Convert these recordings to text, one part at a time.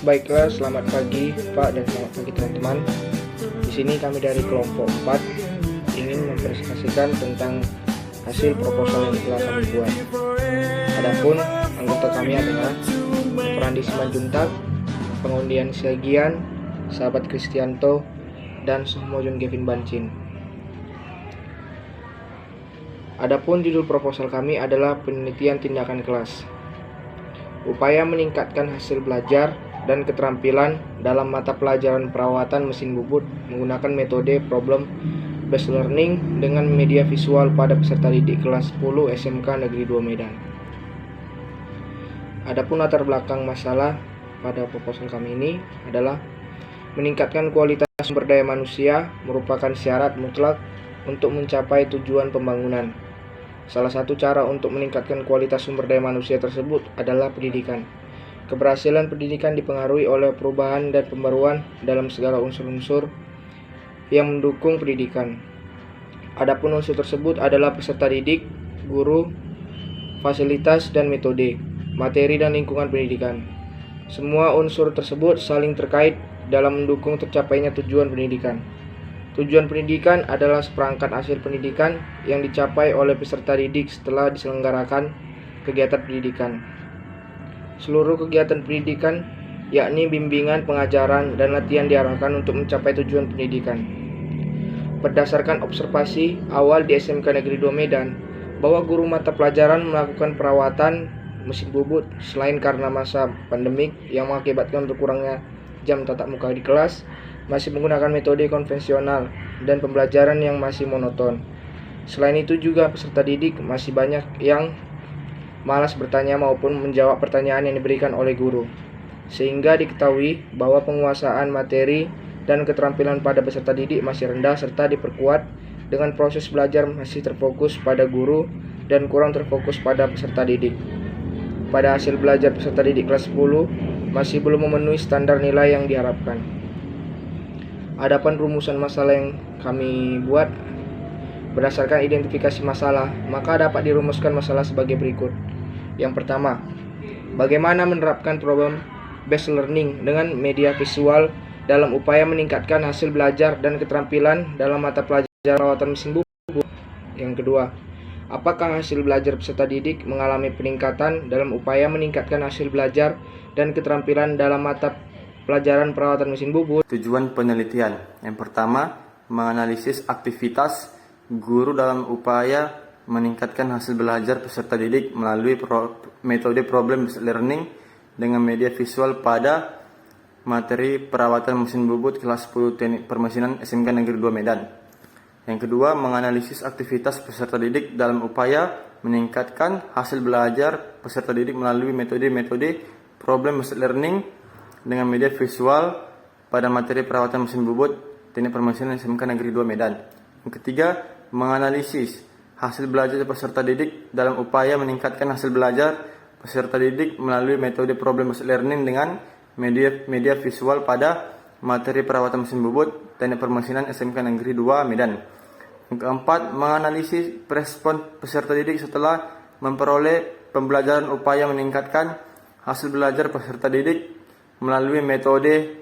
Baiklah, selamat pagi Pak dan selamat pagi teman-teman. Di sini kami dari kelompok 4 ingin mempresentasikan tentang hasil proposal yang telah kami buat. Adapun anggota kami adalah Frandi Simanjuntak, Pengundian Siagian, Sahabat Kristianto, dan Sohmojon Gavin Bancin. Adapun judul proposal kami adalah penelitian tindakan kelas. Upaya meningkatkan hasil belajar dan keterampilan dalam mata pelajaran perawatan mesin bubut menggunakan metode problem based learning dengan media visual pada peserta didik kelas 10 SMK Negeri 2 Medan. Adapun latar belakang masalah pada proposal kami ini adalah meningkatkan kualitas sumber daya manusia merupakan syarat mutlak untuk mencapai tujuan pembangunan. Salah satu cara untuk meningkatkan kualitas sumber daya manusia tersebut adalah pendidikan. Keberhasilan pendidikan dipengaruhi oleh perubahan dan pembaruan dalam segala unsur-unsur yang mendukung pendidikan. Adapun unsur tersebut adalah peserta didik, guru, fasilitas dan metode, materi dan lingkungan pendidikan. Semua unsur tersebut saling terkait dalam mendukung tercapainya tujuan pendidikan. Tujuan pendidikan adalah seperangkat hasil pendidikan yang dicapai oleh peserta didik setelah diselenggarakan kegiatan pendidikan. Seluruh kegiatan pendidikan, yakni bimbingan, pengajaran, dan latihan diarahkan untuk mencapai tujuan pendidikan. Berdasarkan observasi awal di SMK Negeri 2 Medan, bahwa guru mata pelajaran melakukan perawatan mesin bubut selain karena masa pandemik yang mengakibatkan berkurangnya jam tatap muka di kelas, masih menggunakan metode konvensional dan pembelajaran yang masih monoton. Selain itu juga peserta didik masih banyak yang malas bertanya maupun menjawab pertanyaan yang diberikan oleh guru, sehingga diketahui bahwa penguasaan materi dan keterampilan pada peserta didik masih rendah serta diperkuat dengan proses belajar masih terfokus pada guru dan kurang terfokus pada peserta didik. Pada hasil belajar peserta didik kelas 10 masih belum memenuhi standar nilai yang diharapkan. Adapun rumusan masalah yang kami buat berdasarkan identifikasi masalah, maka dapat dirumuskan masalah sebagai berikut. Yang pertama, bagaimana menerapkan problem based learning dengan media visual dalam upaya meningkatkan hasil belajar dan keterampilan dalam mata pelajaran perawatan mesin bubut. Yang kedua, apakah hasil belajar peserta didik mengalami peningkatan dalam upaya meningkatkan hasil belajar dan keterampilan dalam mata pelajaran perawatan mesin bubut? Tujuan penelitian yang pertama, menganalisis aktivitas guru dalam upaya meningkatkan hasil belajar peserta didik melalui metode problem based learning dengan media visual pada materi perawatan mesin bubut kelas 10 teknik permesinan SMK Negeri 2 Medan. Yang kedua, menganalisis aktivitas peserta didik dalam upaya meningkatkan hasil belajar peserta didik melalui metode problem based learning dengan media visual pada materi perawatan mesin bubut teknik permesinan SMK Negeri 2 Medan. Yang ketiga, menganalisis hasil belajar peserta didik dalam upaya meningkatkan hasil belajar peserta didik melalui metode problem based learning dengan media visual pada materi perawatan mesin bubut teknik permesinan SMK Negeri 2 Medan. Yang keempat, menganalisis respon peserta didik setelah memperoleh pembelajaran upaya meningkatkan hasil belajar peserta didik melalui metode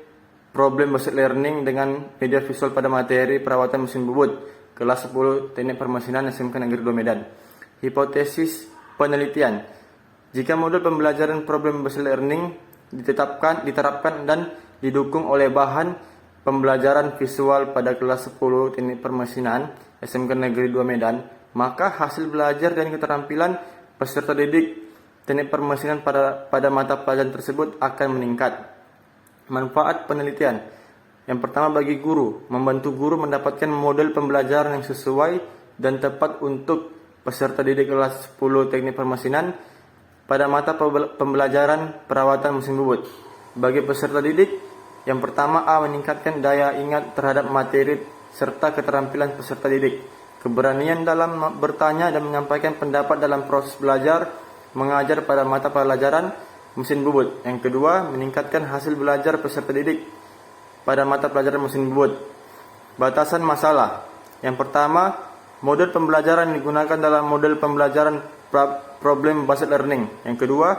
problem based learning dengan media visual pada materi perawatan mesin bubut kelas 10 teknik permesinan SMK Negeri 2 Medan. Hipotesis penelitian. Jika model pembelajaran problem based learning diterapkan dan didukung oleh bahan pembelajaran visual pada kelas 10 teknik permesinan SMK Negeri 2 Medan, maka hasil belajar dan keterampilan peserta didik teknik permesinan pada mata pelajaran tersebut akan meningkat. Manfaat penelitian. Yang pertama, bagi guru, membantu guru mendapatkan model pembelajaran yang sesuai dan tepat untuk peserta didik kelas 10 teknik permesinan pada mata pembelajaran perawatan mesin bubut. Bagi peserta didik, yang pertama, meningkatkan daya ingat terhadap materi serta keterampilan peserta didik, keberanian dalam bertanya dan menyampaikan pendapat dalam proses belajar mengajar pada mata pelajaran mesin bubut. Yang kedua, meningkatkan hasil belajar peserta didik pada mata pelajaran mesin bubut. Batasan masalah. Yang pertama, model pembelajaran digunakan dalam model pembelajaran problem based learning. Yang kedua,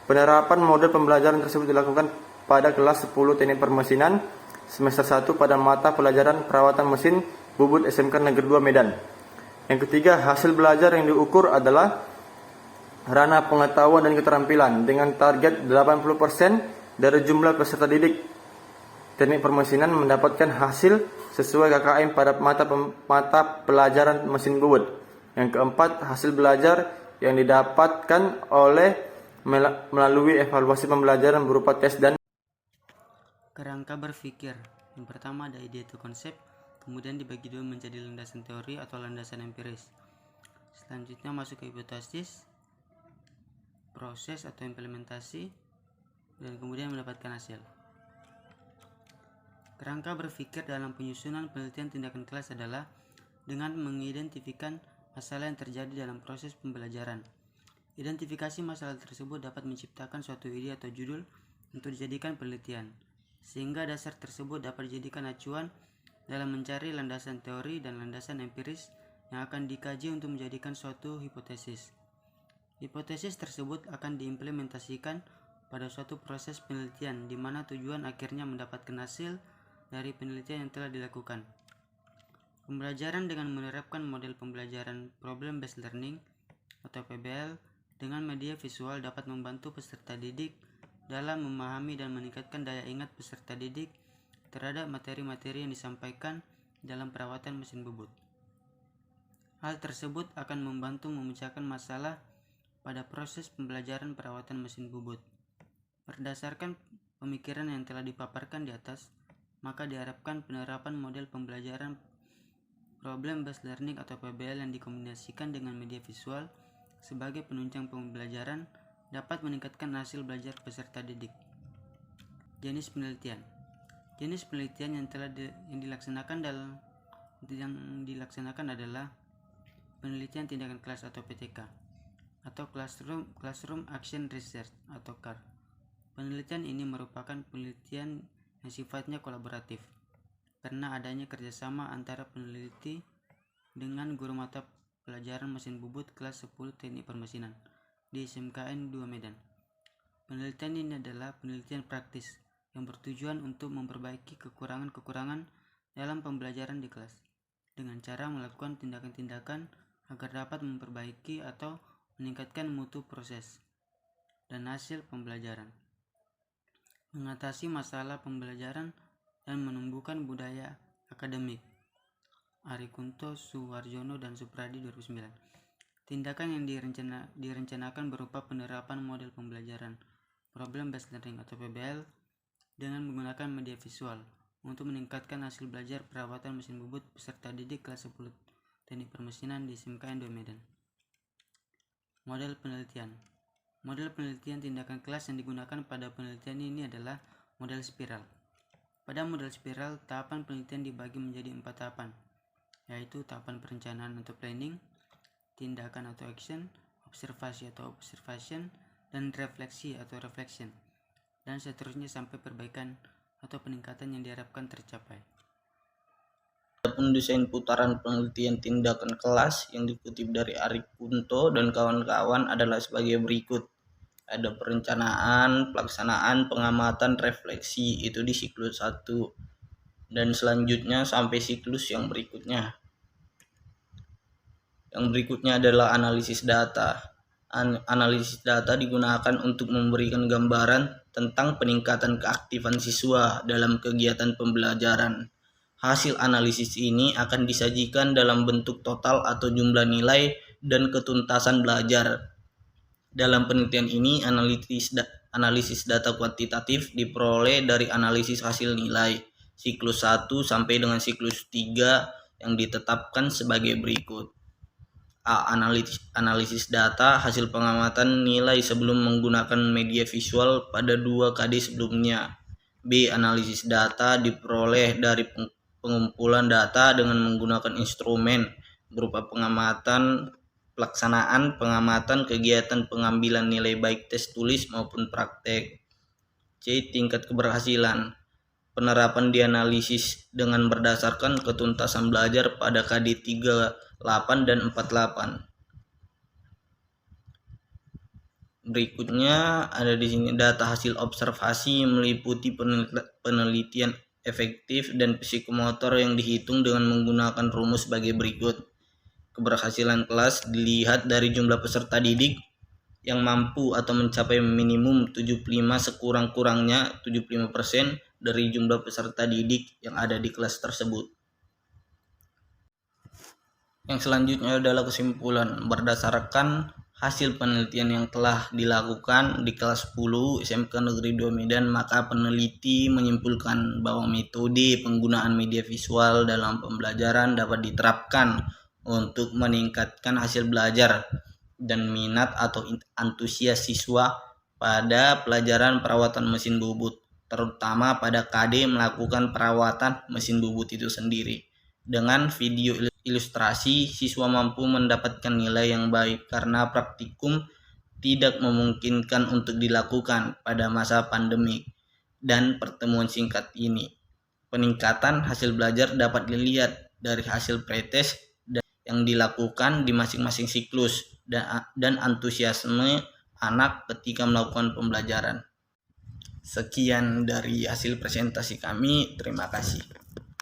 penerapan model pembelajaran tersebut dilakukan pada kelas 10 Teknik Permesinan semester 1 pada mata pelajaran Perawatan Mesin Bubut SMK Negeri 2 Medan. Yang ketiga, hasil belajar yang diukur adalah ranah pengetahuan dan keterampilan dengan target 80% dari jumlah peserta didik Teknik Permesinan mendapatkan hasil sesuai KKM pada mata pelajaran mesin bubut. Yang keempat, hasil belajar yang didapatkan melalui evaluasi pembelajaran berupa tes dan kerangka berpikir. Yang pertama ada ide atau konsep, kemudian dibagi dua menjadi landasan teori atau landasan empiris. Selanjutnya masuk ke hipotesis, proses atau implementasi, dan kemudian mendapatkan hasil. Kerangka berpikir dalam penyusunan penelitian tindakan kelas adalah dengan mengidentifikasi masalah yang terjadi dalam proses pembelajaran. Identifikasi masalah tersebut dapat menciptakan suatu ide atau judul untuk dijadikan penelitian, sehingga dasar tersebut dapat dijadikan acuan dalam mencari landasan teori dan landasan empiris yang akan dikaji untuk menjadikan suatu hipotesis. Hipotesis tersebut akan diimplementasikan pada suatu proses penelitian di mana tujuan akhirnya mendapatkan hasil dari penelitian yang telah dilakukan. Pembelajaran dengan menerapkan model pembelajaran Problem Based Learning atau PBL dengan media visual dapat membantu peserta didik dalam memahami dan meningkatkan daya ingat peserta didik terhadap materi-materi yang disampaikan dalam perawatan mesin bubut. Hal tersebut akan membantu memecahkan masalah pada proses pembelajaran perawatan mesin bubut. Berdasarkan pemikiran yang telah dipaparkan di atas, maka diharapkan penerapan model pembelajaran Problem Based Learning atau PBL yang dikombinasikan dengan media visual sebagai penunjang pembelajaran dapat meningkatkan hasil belajar peserta didik. Jenis penelitian. Jenis penelitian yang dilaksanakan adalah penelitian tindakan kelas atau PTK atau Classroom Action Research atau CAR. Penelitian ini merupakan penelitian yang sifatnya kolaboratif karena adanya kerjasama antara peneliti dengan guru mata pelajaran mesin bubut kelas 10 Teknik Permesinan di SMKN 2 Medan. Penelitian ini adalah penelitian praktis yang bertujuan untuk memperbaiki kekurangan-kekurangan dalam pembelajaran di kelas dengan cara melakukan tindakan-tindakan agar dapat memperbaiki atau meningkatkan mutu proses dan hasil pembelajaran, mengatasi masalah pembelajaran, dan menumbuhkan budaya akademik. Ari Kunto, Suwarjono, dan Supradi 2009. Tindakan yang direncanakan berupa penerapan model pembelajaran Problem Based Learning atau PBL dengan menggunakan media visual untuk meningkatkan hasil belajar perawatan mesin bubut peserta didik kelas 10 Teknik Permesinan di SMKN 2 Medan. Model penelitian. Model penelitian tindakan kelas yang digunakan pada penelitian ini adalah model spiral. Pada model spiral, tahapan penelitian dibagi menjadi 4 tahapan, yaitu tahapan perencanaan atau planning, tindakan atau action, observasi atau observation, dan refleksi atau reflection, dan seterusnya sampai perbaikan atau peningkatan yang diharapkan tercapai. Adapun desain putaran penelitian tindakan kelas yang dikutip dari Ari Kunto dan kawan-kawan adalah sebagai berikut. Ada perencanaan, pelaksanaan, pengamatan, refleksi, itu di siklus 1. Dan selanjutnya sampai siklus yang berikutnya. Yang berikutnya adalah analisis data. Analisis data digunakan untuk memberikan gambaran tentang peningkatan keaktifan siswa dalam kegiatan pembelajaran. Hasil analisis ini akan disajikan dalam bentuk total atau jumlah nilai dan ketuntasan belajar. Dalam penelitian ini, analisis data kuantitatif diperoleh dari analisis hasil nilai siklus 1 sampai dengan siklus 3 yang ditetapkan sebagai berikut. A. Analisis data hasil pengamatan nilai sebelum menggunakan media visual pada 2 KD sebelumnya. B. Analisis data diperoleh dari pengumpulan data dengan menggunakan instrumen berupa pengamatan, pelaksanaan, pengamatan, kegiatan pengambilan nilai baik tes tulis maupun praktek. C. Tingkat keberhasilan. Penerapan dianalisis dengan berdasarkan ketuntasan belajar pada KD 38 dan 48. Berikutnya ada di sini data hasil observasi meliputi penelitian efektif dan psikomotor yang dihitung dengan menggunakan rumus sebagai berikut. Keberhasilan kelas dilihat dari jumlah peserta didik yang mampu atau mencapai minimum 75 sekurang-kurangnya 75% dari jumlah peserta didik yang ada di kelas tersebut. Yang selanjutnya adalah kesimpulan. Berdasarkan hasil penelitian yang telah dilakukan di kelas 10 SMK Negeri 2 Medan, maka peneliti menyimpulkan bahwa metode penggunaan media visual dalam pembelajaran dapat diterapkan untuk meningkatkan hasil belajar dan minat atau antusias siswa pada pelajaran perawatan mesin bubut, terutama pada KD melakukan perawatan mesin bubut itu sendiri. Dengan video ilustrasi, siswa mampu mendapatkan nilai yang baik karena praktikum tidak memungkinkan untuk dilakukan pada masa pandemik dan pertemuan singkat ini. Peningkatan hasil belajar dapat dilihat dari hasil pretest yang dilakukan di masing-masing siklus dan antusiasme anak ketika melakukan pembelajaran. Sekian dari hasil presentasi kami. Terima kasih.